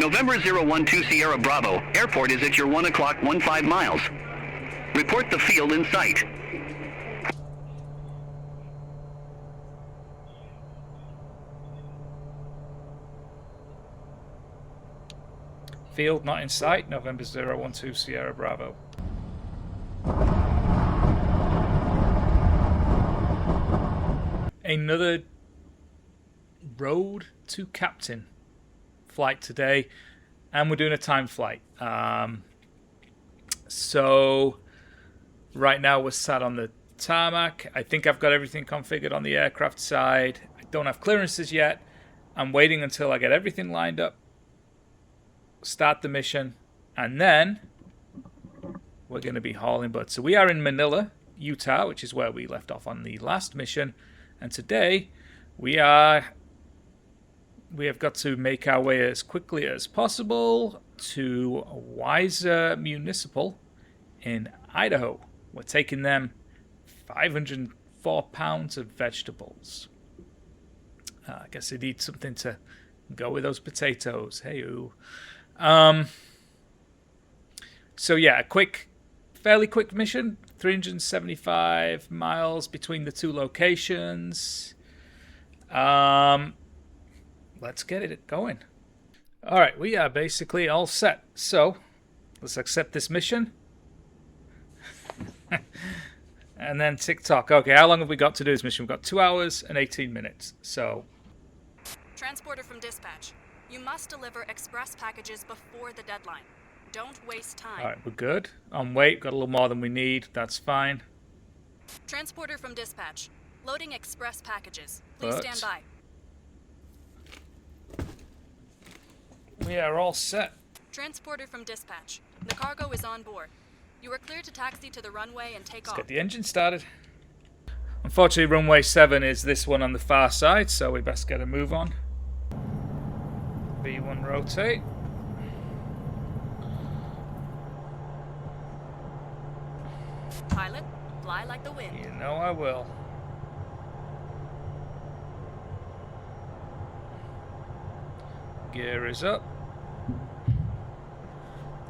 November 012 Sierra Bravo. Airport is at your 1 o'clock 15 miles. Report the field in sight. Field not in sight, November 012 Sierra Bravo. Another road to captain flight today, and we're doing a timed flight. So right now we're sat on the tarmac. I think I've got everything configured on the aircraft side. I don't have clearances yet. I'm waiting until I get everything lined up, start the mission, and then we're going to be hauling butt. So we are in Manila, Utah, which is where we left off on the last mission, and today we have got to make our way as quickly as possible to Weiser Municipal in Idaho. We're taking them 504 pounds of vegetables. I guess they need something to go with those potatoes. Hey-oo. So yeah, fairly quick mission. 375 miles between the two locations. Let's get it going. All right, we are basically all set. So let's accept this mission. And then TikTok. Okay, how long have we got to do this mission? We've got 2 hours and 18 minutes. So. Transporter from dispatch. You must deliver express packages before the deadline. Don't waste time. All right, we're good. On weight, got a little more than we need. That's fine. Transporter from dispatch. Loading express packages. Please stand by. We are all set. Transporter from dispatch. The cargo is on board. You are cleared to taxi to the runway and take off. Let's get the engine started. Unfortunately, runway 7 is this one on the far side, so we best get a move on. V1 rotate. Pilot, fly like the wind. You know I will. Gear is up.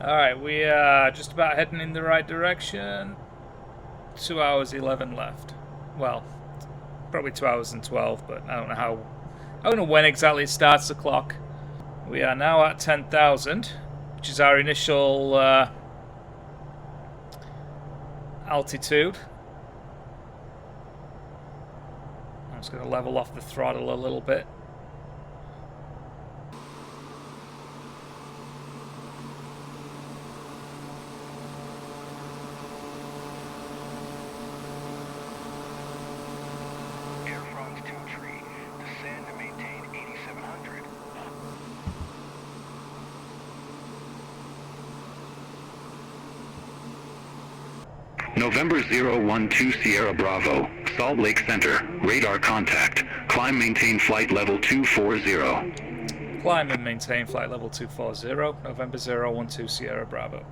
Alright, we are just about heading in the right direction. 2 hours 11 left. Well, probably 2 hours and 12, but I don't know when exactly it starts the clock. We are now at 10,000, which is our initial altitude. I'm just going to level off the throttle a little bit. November 012 Sierra Bravo, Salt Lake Center, radar contact. Climb maintain flight level 240. Climb and maintain flight level 240, November 012 Sierra Bravo.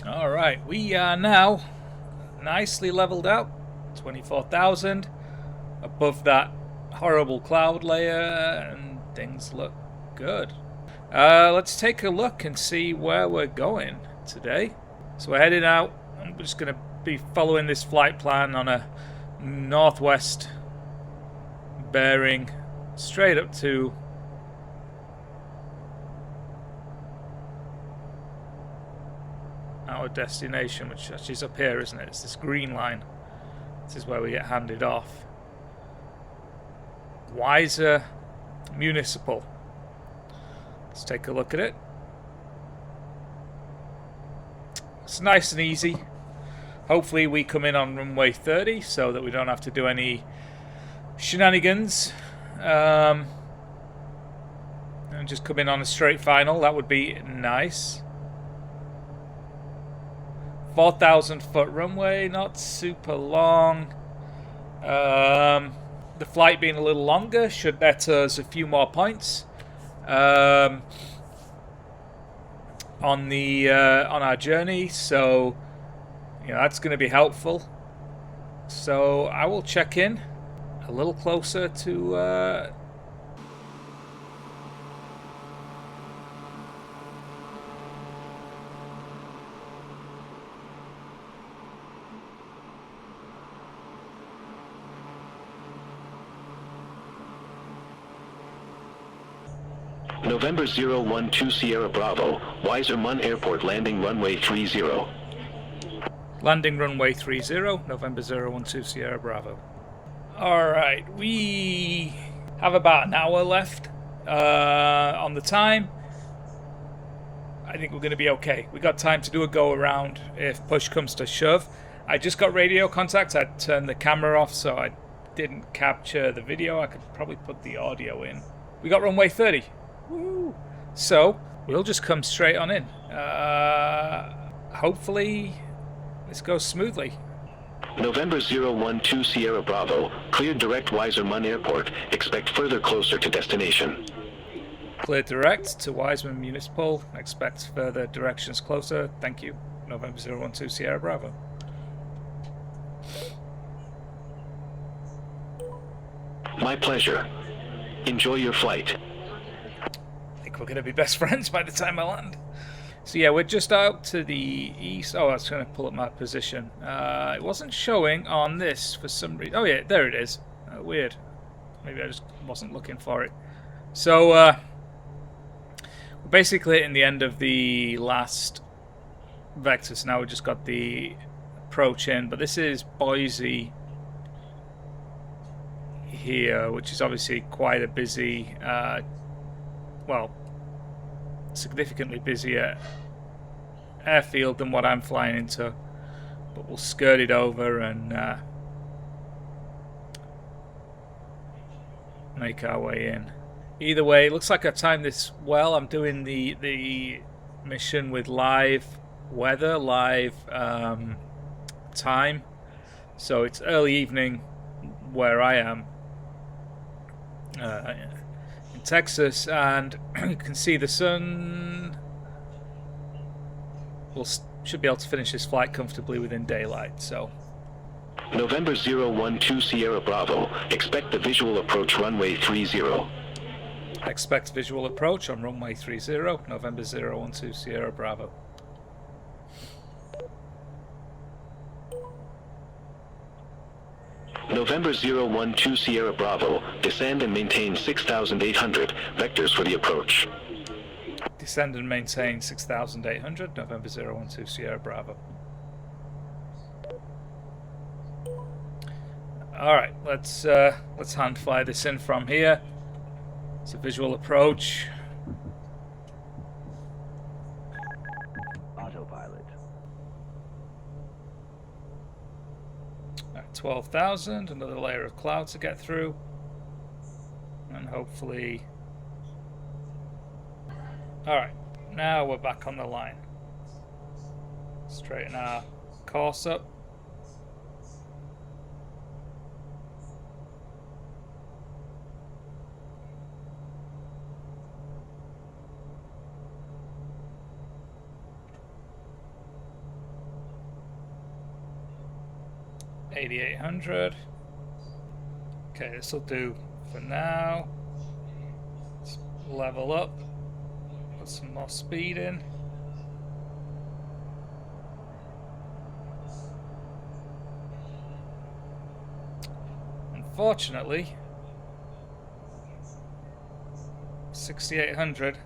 Alright, we are now nicely leveled out, 24,000, above that horrible cloud layer, and things look good. Let's take a look and see where we're going today. So we're heading out. I'm just going to be following this flight plan on a northwest bearing straight up to our destination, which actually is up here, isn't it? It's this green line. This is where we get handed off. Weiser Municipal. Let's take a look at it. It's nice and easy. Hopefully we come in on runway 30 so that we don't have to do any shenanigans. And just come in on a straight final. That would be nice. 4,000 foot runway, not super long. The the flight being a little longer should net us a few more points on our journey. So that's going to be helpful. So I will check in a little closer to November 012 Sierra Bravo, Weiser Mun Airport landing runway 30. landing runway 30, November 012 Sierra Bravo. Alright, we have about an hour left on the time. I think we're going to be okay. We got time to do a go around if push comes to shove. I just got radio contact. I turned the camera off so I didn't capture the video. I could probably put the audio in. We got runway 30. Woo. So we'll just come straight on in. Hopefully this goes smoothly. November 012 Sierra Bravo, cleared direct Weiser Mun Airport. Expect further closer to destination. Cleared direct to Weiser Municipal. Expect further directions closer. Thank you. November 012 Sierra Bravo. My pleasure. Enjoy your flight. I think we're going to be best friends by the time I land. So yeah, we're just out to the east. Oh, I was trying to pull up my position. It wasn't showing on this for some reason. Oh yeah, there it is. Weird. Maybe I just wasn't looking for it. So we're basically in the end of the last vector. So now we've just got the approach in. But this is Boise here, which is obviously quite a busy, well, significantly busier airfield than what I'm flying into, but we'll skirt it over and make our way in. Either way, it looks like I timed this well. I'm doing the mission with live weather, live time, so it's early evening where I am in Texas, and you can see the sun. We'll should be able to finish this flight comfortably within daylight. So November 012 Sierra Bravo, expect the visual approach runway 30. expect visual approach on runway 30, November 012 Sierra Bravo. November 012 Sierra Bravo, descend and maintain 6,800, vectors for the approach. Descend and maintain 6,800, November 012 Sierra Bravo. Alright, let's hand fly this in from here. It's a visual approach. Autopilot. 12,000, another layer of cloud to get through, and hopefully. Alright, now we're back on the line. Straighten our course up. $8,800. Okay, this will do for now. Let's level up. Put some more speed in. Unfortunately, 6,800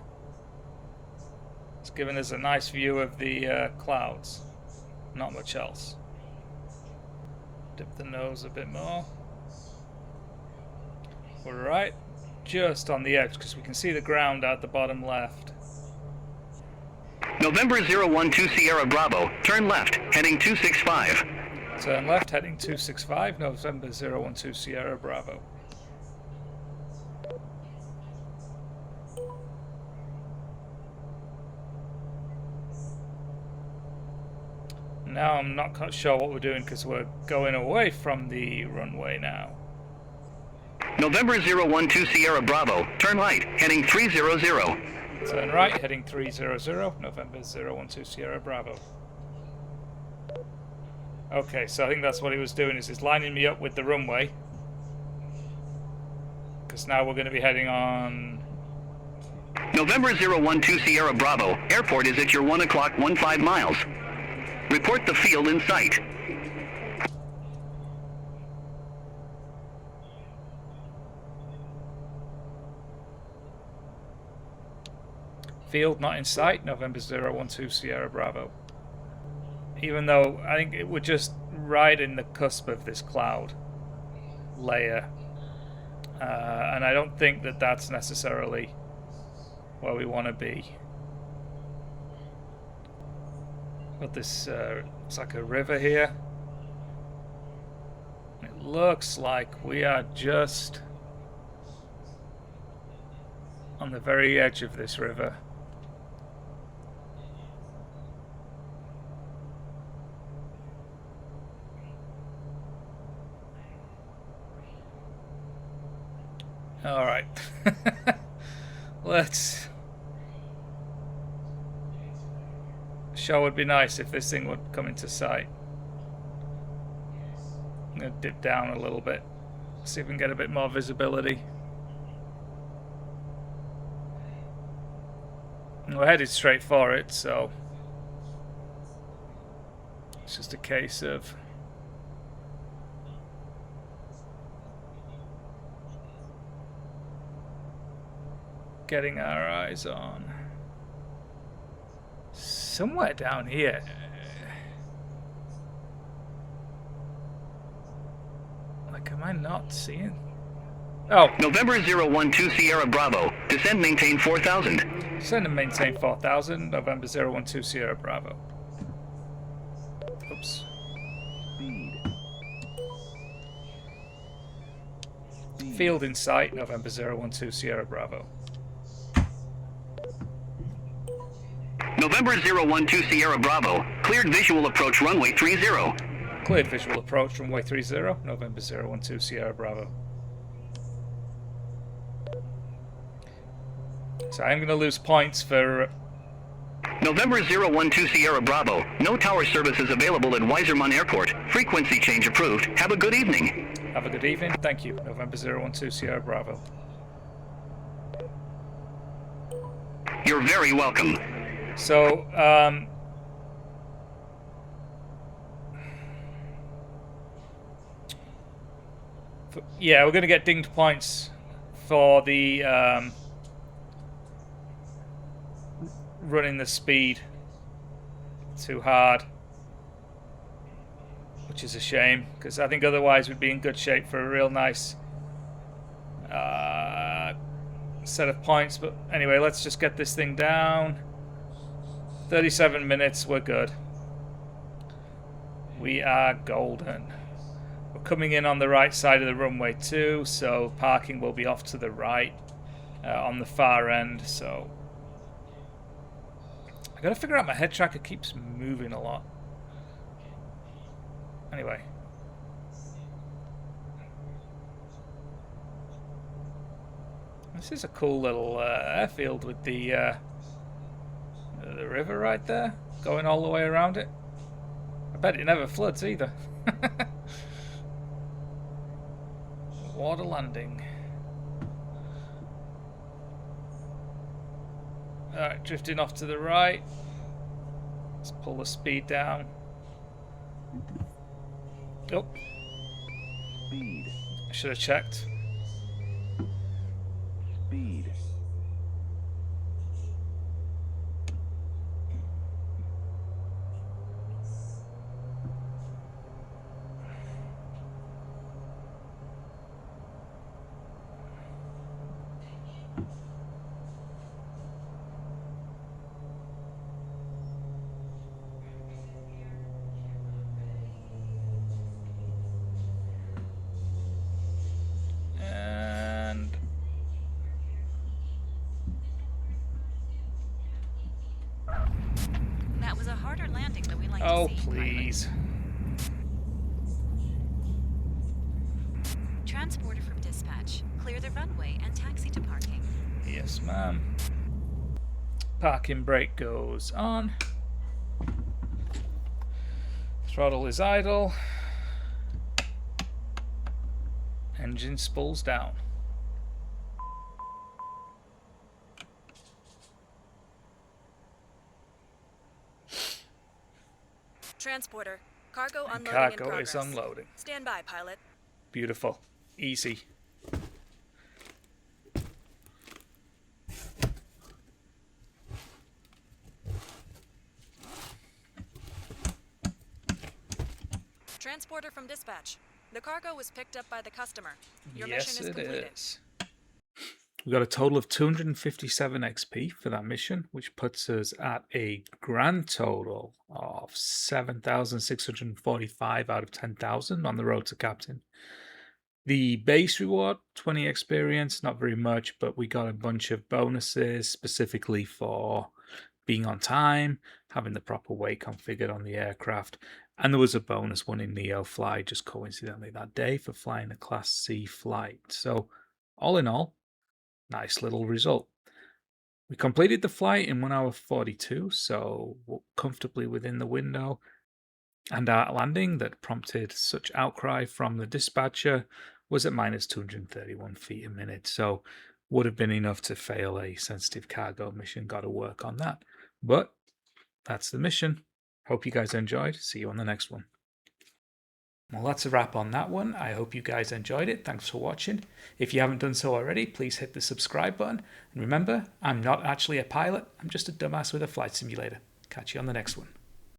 has given us a nice view of the clouds. Not much else. Dip the nose a bit more. We're right just on the edge because we can see the ground at the bottom left. November 012 Sierra Bravo, turn left, heading 265. Turn left, heading 265, November 012 Sierra Bravo. Now I'm not quite sure what we're doing because we're going away from the runway now. November 012 Sierra Bravo, turn right, heading 300. Turn right, heading 300, November 012 Sierra Bravo. Okay, so I think that's what he was doing, is he's lining me up with the runway. Because now we're going to be heading on... November 012 Sierra Bravo, airport is at your 1 o'clock 15 miles. Report the field in sight. Field not in sight, November 012 Sierra Bravo. Even though I think we're just right in the cusp of this cloud layer. And I don't think that that's necessarily where we want to be. Got this, it's like a river here. It looks like we are just on the very edge of this river. All right. Let's... Sure would be nice if this thing would come into sight. I'm going to dip down a little bit, see if we can get a bit more visibility. And we're headed straight for it, so it's just a case of getting our eyes on somewhere down here. Like, am I not seeing? Oh. November 012 Sierra Bravo, descend maintain 4000. Descend and maintain 4000, November 012 Sierra Bravo. Oops. Field in sight, November 012 Sierra Bravo. November 012 Sierra Bravo, cleared visual approach runway 30. Cleared visual approach runway 30, November 012 Sierra Bravo. So I'm going to lose points for... November 012 Sierra Bravo, no tower services available at Weiser Municipal Airport. Frequency change approved. Have a good evening. Have a good evening. Thank you. November 012 Sierra Bravo. You're very welcome. So, yeah, we're going to get dinged points for the running the speed too hard, which is a shame, because I think otherwise we'd be in good shape for a real nice set of points. But anyway, let's just get this thing down. 37 minutes, we're good. We are golden. We're coming in on the right side of the runway too, so parking will be off to the right on the far end. So I gotta figure out, my head tracker keeps moving a lot. Anyway. This is a cool little airfield with the river right there, going all the way around it. I bet it never floods either. Water landing. Alright, drifting off to the right. Let's pull the speed down. Oh. Speed. I should have checked. Speed. That was a harder landing than we like Oh, to see. please. Transporter from dispatch. taxi to parking. Yes, ma'am. Parking brake goes on. Throttle is idle. Engine spools down. Transporter. Cargo unloading in Cargo progress. is unloading. Stand by, pilot. Beautiful. Easy. Transporter from dispatch. The cargo was picked up by the customer. Your Yes, mission is it completed. is. We got a total of 257 XP for that mission, which puts us at a grand total of 7,645 out of 10,000 on the road to captain. The base reward, 20 experience, not very much, but we got a bunch of bonuses specifically for being on time, having the proper way configured on the aircraft, and there was a bonus one in Neofly just coincidentally that day for flying a Class C flight. So all in all, nice little result. We completed the flight in 1 hour 42, so comfortably within the window. And our landing that prompted such outcry from the dispatcher was at minus 231 feet a minute, so would have been enough to fail a sensitive cargo mission. Got to work on that. But that's the mission. Hope you guys enjoyed. See you on the next one. Well, that's a wrap on that one. I hope you guys enjoyed it. Thanks for watching. If you haven't done so already, please hit the subscribe button. And remember, I'm not actually a pilot. I'm just a dumbass with a flight simulator. Catch you on the next one.